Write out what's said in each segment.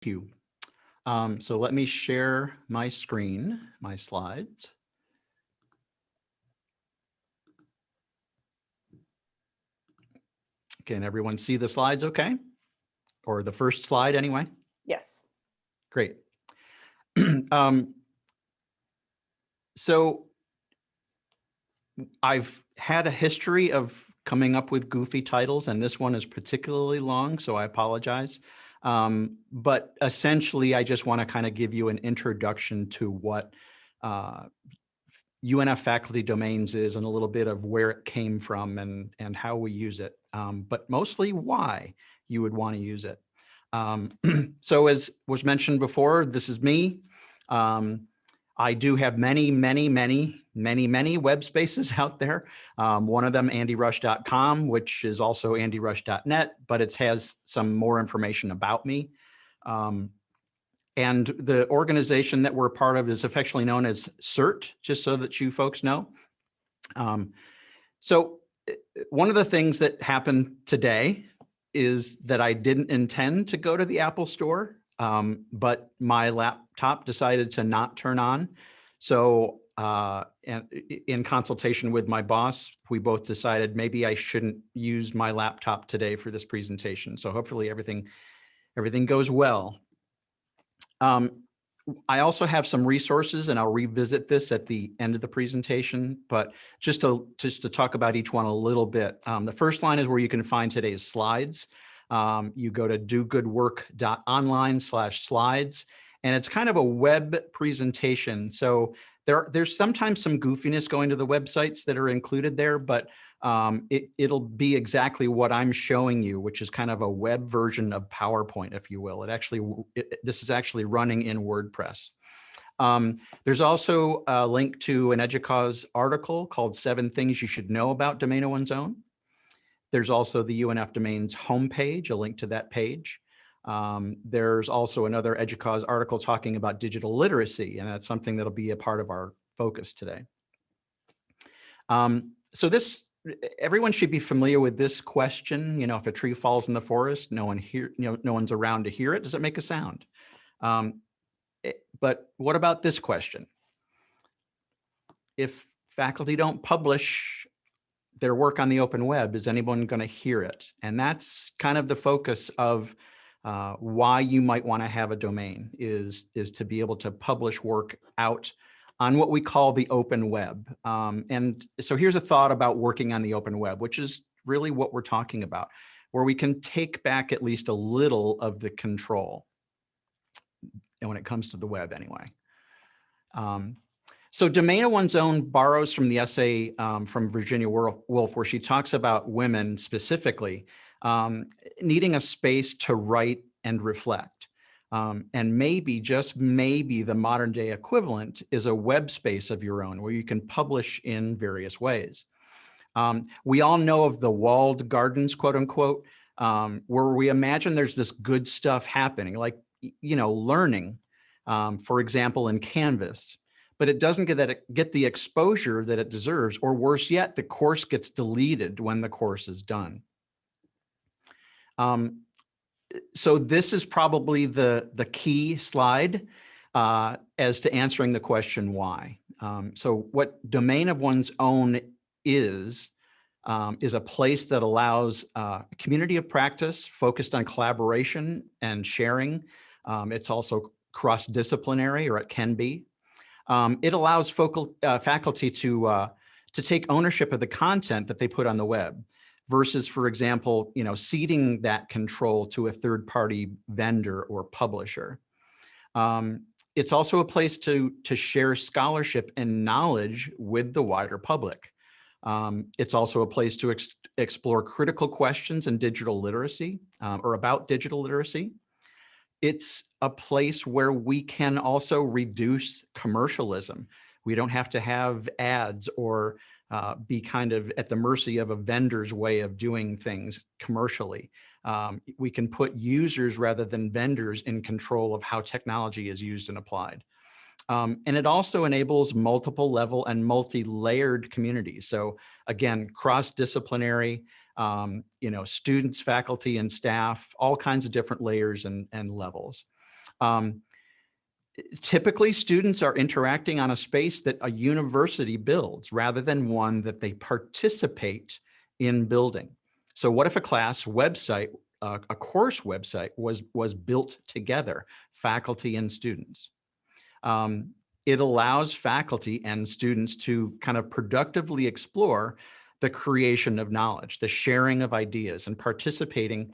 you. So let me share my screen, my slides. Can everyone see the slides okay? Or the first slide anyway? Yes. Great. So I've had a history of coming up with goofy titles, and this one is particularly long, so I apologize. But essentially, I just want to kind of give you an introduction to what UNF faculty domains is and a little bit of where it came from and how we use it, but mostly why you would want to use it. So as was mentioned before, this is me. I do have many web spaces out there. One of them, andyrush.com, which is also andyrush.net, but it has some more information about me. And the organization that we're a part of is affectionately known as CERT, just so that you folks know. So one of the things that happened today is that I didn't intend to go to the Apple Store, but my laptop decided to not turn on. So and in consultation with my boss, we both decided maybe I shouldn't use my laptop today for this presentation. So hopefully everything goes well. I also have some resources, and I'll revisit this at the end of the presentation, but just to talk about each one a little bit. The first line is where you can find today's slides. You go to dogoodwork.online/slides, and it's kind of a web presentation. So there's sometimes some goofiness going to the websites that are included there, but it'll be exactly what I'm showing you, which is kind of a web version of PowerPoint, if you will. This is actually running in WordPress. There's also a link to an EDUCAUSE article called 7 Things You Should Know About Domain of One's Own. There's also the UNF Domains homepage, a link to that page. There's also another EDUCAUSE article talking about digital literacy, and that's something that'll be a part of our focus today. So everyone should be familiar with this question. You know, if a tree falls in the forest, no one's around to hear it. Does it make a sound? But what about this question? If faculty don't publish their work on the open web, is anyone going to hear it? And that's kind of the focus of why you might want to have a domain, is to be able to publish work out on what we call the open web. And so here's a thought about working on the open web, which is really what we're talking about, where we can take back at least a little of the control. And when it comes to the web anyway. So Domain of One's Own borrows from the essay from Virginia Woolf, where she talks about women specifically needing a space to write and reflect. And maybe, just maybe, the modern day equivalent is a web space of your own where you can publish in various ways. We all know of the walled gardens, quote unquote, where we imagine there's this good stuff happening, like, you know, learning, for example, in Canvas, but it doesn't get the exposure that it deserves, or worse yet, the course gets deleted when the course is done. So this is probably the key slide as to answering the question why. So what Domain of One's Own is a place that allows a community of practice focused on collaboration and sharing. It's also cross-disciplinary, or it can be. It allows faculty to take ownership of the content that they put on the web, versus, for example, you know, ceding that control to a third-party vendor or publisher. It's also a place to share scholarship and knowledge with the wider public. It's also a place to explore critical questions in digital literacy, or about digital literacy. It's a place where we can also reduce commercialism. We don't have to have ads or be kind of at the mercy of a vendor's way of doing things commercially. We can put users rather than vendors in control of how technology is used and applied. And it also enables multiple level and multi-layered communities. So again, cross-disciplinary, you know, students, faculty, and staff, all kinds of different layers and levels. Um, Typically, students are interacting on a space that a university builds rather than one that they participate in building. So what if a class website, a course website was built together, faculty and students? It allows faculty and students to kind of productively explore the creation of knowledge, the sharing of ideas, and participating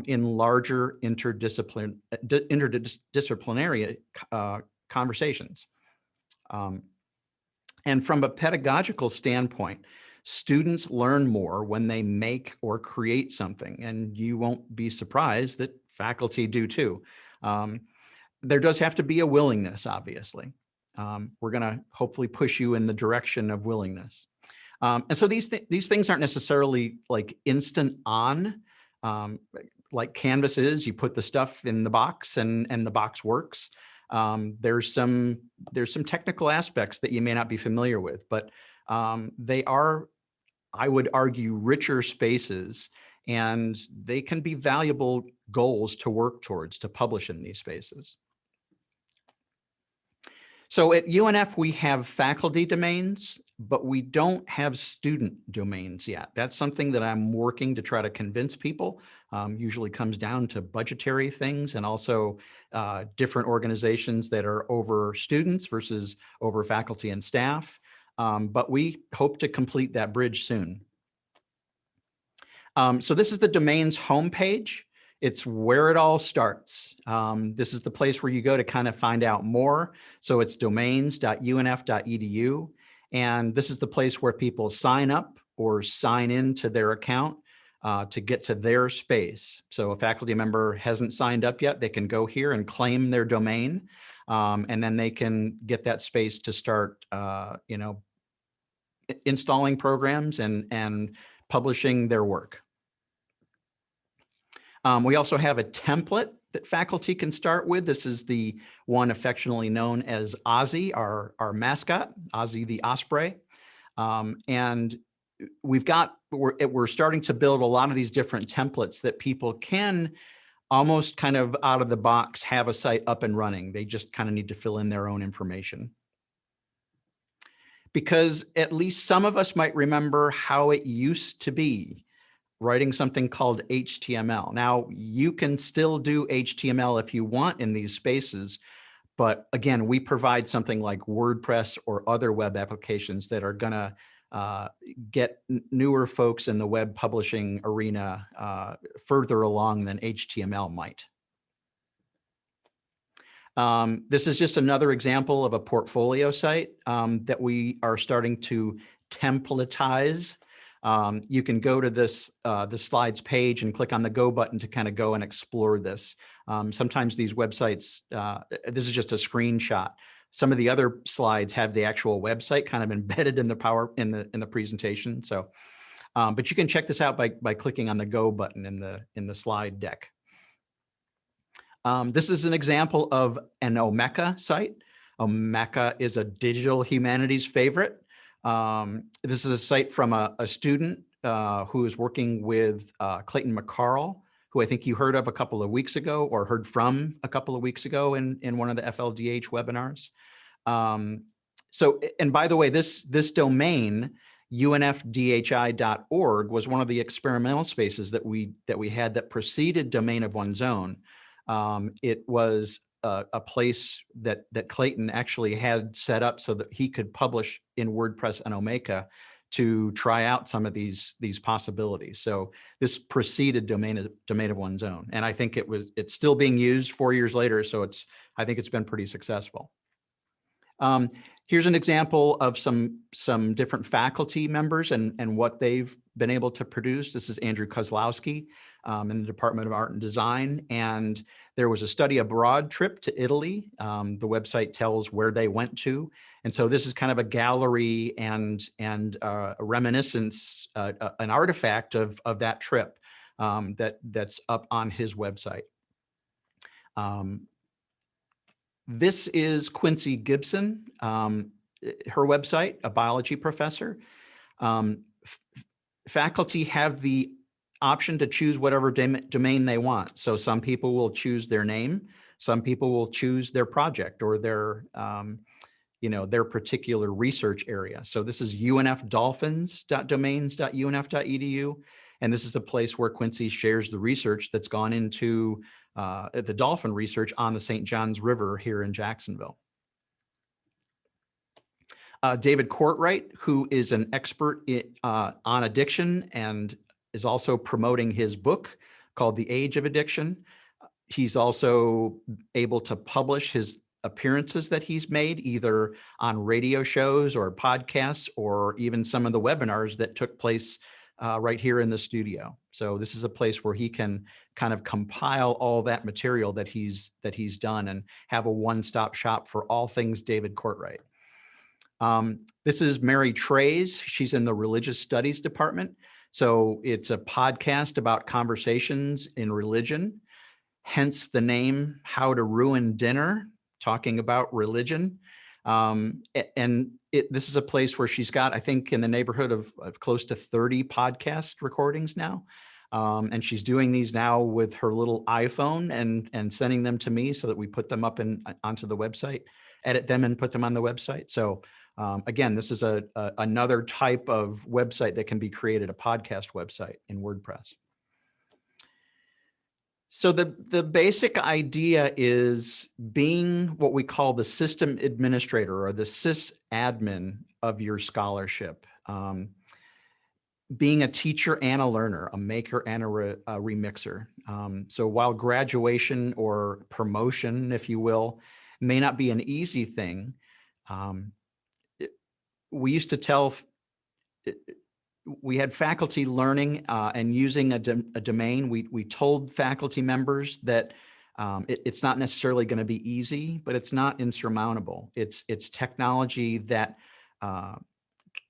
in larger interdisciplinary conversations. And from a pedagogical standpoint, students learn more when they make or create something, and you won't be surprised that faculty do too. There does have to be a willingness, obviously. We're going to hopefully push you in the direction of willingness. And so these things aren't necessarily like instant on, like Canvas is. You put the stuff in the box and the box works. There's some technical aspects that you may not be familiar with, but they are, I would argue, richer spaces, and they can be valuable goals to work towards, to publish in these spaces. So at UNF, we have faculty domains, but we don't have student domains yet. That's something that I'm working to try to convince people. Usually comes down to budgetary things, and also different organizations that are over students versus over faculty and staff. But we hope to complete that bridge soon. So this is the domains homepage. It's where it all starts. This is the place where you go to kind of find out more. So it's domains.unf.edu. And this is the place where people sign up or sign into their account to get to their space. So a faculty member hasn't signed up yet, they can go here and claim their domain. And then they can get that space to start, installing programs and publishing their work. We also have a template that faculty can start with. This is the one affectionately known as Ozzy, our mascot, Ozzy the Osprey. And we're starting to build a lot of these different templates that people can almost kind of out of the box have a site up and running. They just kind of need to fill in their own information. Because at least some of us might remember how it used to be writing something called HTML. Now, you can still do HTML if you want in these spaces, but again, we provide something like WordPress or other web applications that are gonna get newer folks in the web publishing arena further along than HTML might. This is just another example of a portfolio site that we are starting to templatize. You can go to this the slides page and click on the go button to kind of go and explore this. Sometimes these websites, this is just a screenshot. Some of the other slides have the actual website kind of embedded in the presentation. So, but you can check this out by clicking on the go button in the slide deck. This is an example of an Omeka site. Omeka is a Digital Humanities favorite. This is a site from a student who is working with Clayton McCarl, who I think you heard of a couple of weeks ago or heard from a couple of weeks ago in one of the FLDH webinars. So, and by the way, this domain, unfdhi.org, was one of the experimental spaces that we had that preceded Domain of One's Own. It was a place that Clayton actually had set up so that he could publish in WordPress and Omeka to try out some of these possibilities. So this preceded Domain of One's Own, and I think it's still being used 4 years later. So I think it's been pretty successful. Here's an example of some different faculty members and what they've been able to produce. This is Andrew Kozlowski in the Department of Art and Design. And there was a study abroad trip to Italy. The website tells where they went to. And so this is kind of a gallery and a reminiscence, an artifact of that trip that's up on his website. This is Quincy Gibson, her website, a biology professor. Faculty have the option to choose whatever domain they want. So some people will choose their name. Some people will choose their project or their, their particular research area. So this is unfdolphins.domains.unf.edu. And this is the place where Quincy shares the research that's gone into the dolphin research on the St. Johns River here in Jacksonville. David Cortwright, who is an expert on addiction and is also promoting his book called The Age of Addiction. He's also able to publish his appearances that he's made either on radio shows or podcasts or even some of the webinars that took place right here in the studio. So this is a place where he can kind of compile all that material that he's done and have a one-stop shop for all things David Cortwright. This is Mary Trey's. She's in the Religious Studies Department. So it's a podcast about conversations in religion, hence the name How to Ruin Dinner, talking about religion. This is a place where she's got, I think, in the neighborhood of close to 30 podcast recordings now. And she's doing these now with her little iPhone and sending them to me so that we put them up onto the website, edit them and put them on the website. So again, this is another type of website that can be created, a podcast website in WordPress. So the basic idea is being what we call the system administrator or the sysadmin of your scholarship. Being a teacher and a learner, a maker and a remixer. So while graduation or promotion, if you will, may not be an easy thing, we used to tell, we had faculty learning and using a domain. We told faculty members that it's not necessarily going to be easy, but it's not insurmountable. It's technology that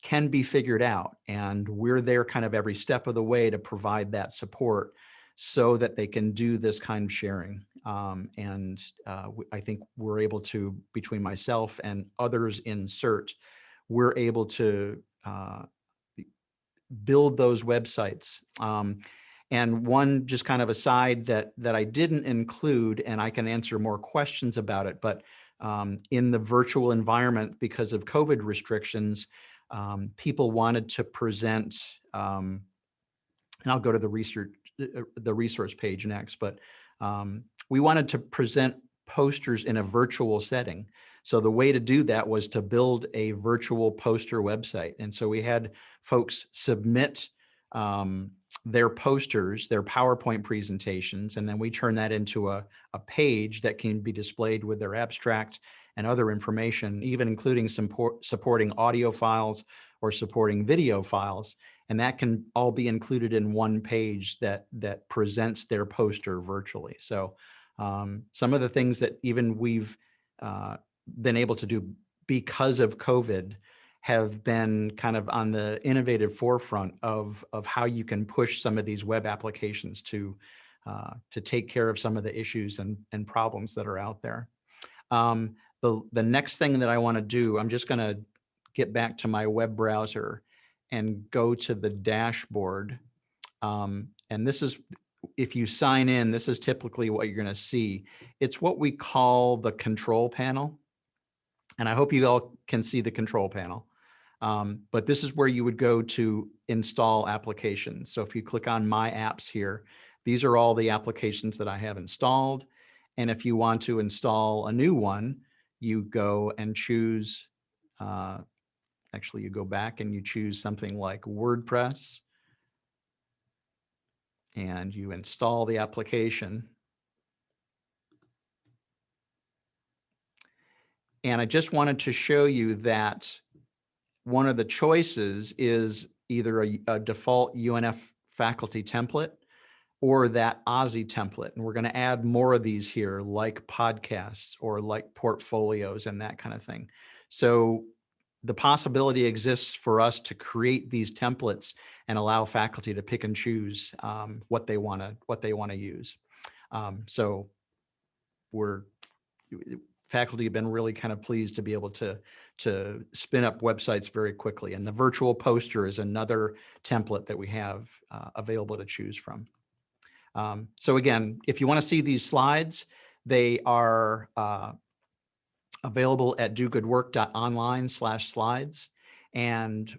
can be figured out, and we're there kind of every step of the way to provide that support so that they can do this kind of sharing. I think we're able to, between myself and others in CERT, we're able to build those websites. And one just kind of aside that I didn't include, and I can answer more questions about it, but in the virtual environment, because of COVID restrictions, people wanted to present, and I'll go to the resource page next, but we wanted to present posters in a virtual setting. So the way to do that was to build a virtual poster website. And so we had folks submit their posters, their PowerPoint presentations, and then we turn that into a page that can be displayed with their abstract and other information, even including supporting audio files or supporting video files. And that can all be included in one page that presents their poster virtually. So some of the things that even we've been able to do because of COVID have been kind of on the innovative forefront of how you can push some of these web applications to take care of some of the issues and problems that are out there. The next thing that I want to do, I'm just going to get back to my web browser and go to the dashboard. And this is, if you sign in, this is typically what you're going to see. It's what we call the control panel. And I hope you all can see the control panel. But this is where you would go to install applications. So if you click on My Apps here, these are all the applications that I have installed. And if you want to install a new one, you go and choose, actually you go back and you choose something like WordPress, and you install the application. And I just wanted to show you that one of the choices is either a default UNF faculty template or that Aussie template. And we're going to add more of these here, like podcasts or like portfolios and that kind of thing. So the possibility exists for us to create these templates and allow faculty to pick and choose what they want to use. So faculty have been really kind of pleased to be able to spin up websites very quickly. And the virtual poster is another template that we have available to choose from. So again, if you want to see these slides, They are available at dogoodwork.online/slides. And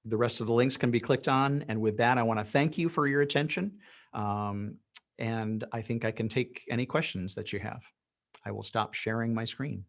the rest of the links can be clicked on. And with that, I want to thank you for your attention. And I think I can take any questions that you have. I will stop sharing my screen.